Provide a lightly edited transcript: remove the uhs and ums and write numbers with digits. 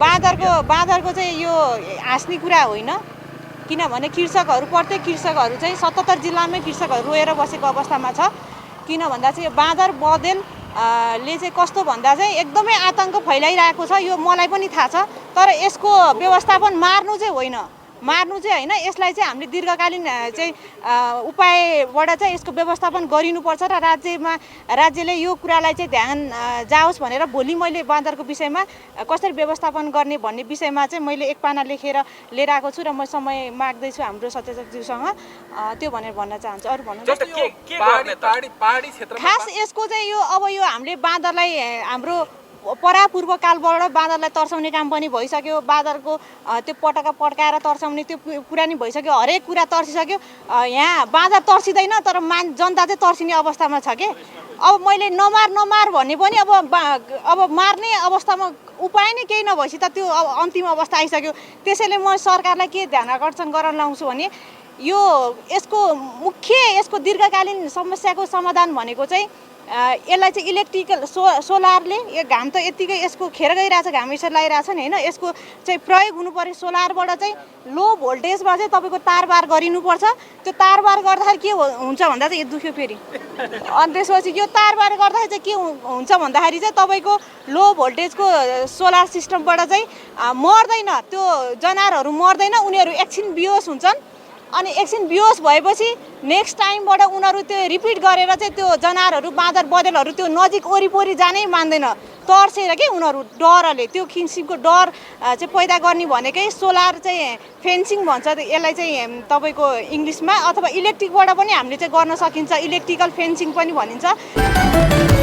बाँदरको चाहिँ यो हाँस्ने कुरा होइन, किनभने कृषकहरू प्रत्येक कृषकहरू चाहिँ 77 जिल्लामै कृषकहरू रोएर बसेको अवस्थामा छ। किन भन्दा चाहिँ यो बाँदर बँदेल ले चाहिँ कस्तो भन्दा चाहिँ एकदमै आतंक फैलाइरहेको छ। यो मलाई पनि थाहा छ, तर यसको व्यवस्थापन मार्नु चाहिँ होइन, यसलाई चाहिँ हामीले दीर्घकालीन चाहिँ उपायबाट चाहिँ यसको व्यवस्थापन गरिनुपर्छ र राज्यले यो कुरालाई चाहिँ ध्यान जाओस् भनेर भोलि मैले बाँदरको विषयमा कसरी व्यवस्थापन गर्ने भन्ने विषयमा चाहिँ मैले एक पाना लेखेर लिएर आएको छु र म समय माग्दैछु हाम्रो सचेतकज्यूसँग त्यो भनेर भन्न चाहन्छु। अरू भन्नु खास यसको चाहिँ यो अब यो हामीले बाँदरलाई हाम्रो परापूर्व कालबाट बाँदरलाई तर्साउने काम पनि भइसक्यो। बाँदरको त्यो पटका पड्काएर तर्साउने त्यो कुरा नि भइसक्यो, हरेक कुरा तर्सिसक्यो। यहाँ बाँदर तर्सिँदैन, तर जनता चाहिँ तर्सिने अवस्थामा छ के। अब मैले नमार भन्ने पनि अब मार्ने अवस्थामा उपाय नै केही नभएपछि त त्यो अन्तिम अवस्था आइसक्यो। त्यसैले म सरकारलाई के ध्यान आकर्षण गर्न लाउँछु भने यसको दीर्घकालीन समस्याको समाधान भनेको चाहिँ यसलाई चाहिँ इलेक्ट्रिकल सोलरले, यो घाम त यतिकै यसको खेर गइरहेछ, घाम यसरी लगाइरहेछ नि होइन, यसको चाहिँ प्रयोग हुनु पर्यो। सोलरबाट चाहिँ लो भोल्टेजमा चाहिँ तपाईँको तारबार गरिनुपर्छ। त्यो तारबार गर्दाखेरि के हुन्छ भन्दा चाहिँ यो दुख्यो फेरि, अनि त्यसपछि यो तारबार गर्दाखेरि चाहिँ के हुन्छ भन्दाखेरि चाहिँ तपाईँको लो भोल्टेजको सोलर सिस्टमबाट चाहिँ मर्दैन, त्यो जनावरहरू मर्दैन, उनीहरू एकछिन बेहोस हुन्छन्। अनि एकछिन बेहोस भएपछि नेक्स्ट टाइमबाट उनीहरू त्यो रिपिट गरेर चाहिँ त्यो जनावरहरू बाँदर बँदेलहरू त्यो नजिक वरिपरि जानै मान्दैन, तर्सेर के उनीहरू डरले, त्यो किसिमको डर चाहिँ पैदा गर्ने भनेकै सोलर चाहिँ फेन्सिङ भन्छ यसलाई चाहिँ तपाईँको इङ्ग्लिसमा, अथवा इलेक्ट्रिकबाट पनि हामीले चाहिँ गर्न सकिन्छ, इलेक्ट्रिकल फेन्सिङ पनि भनिन्छ।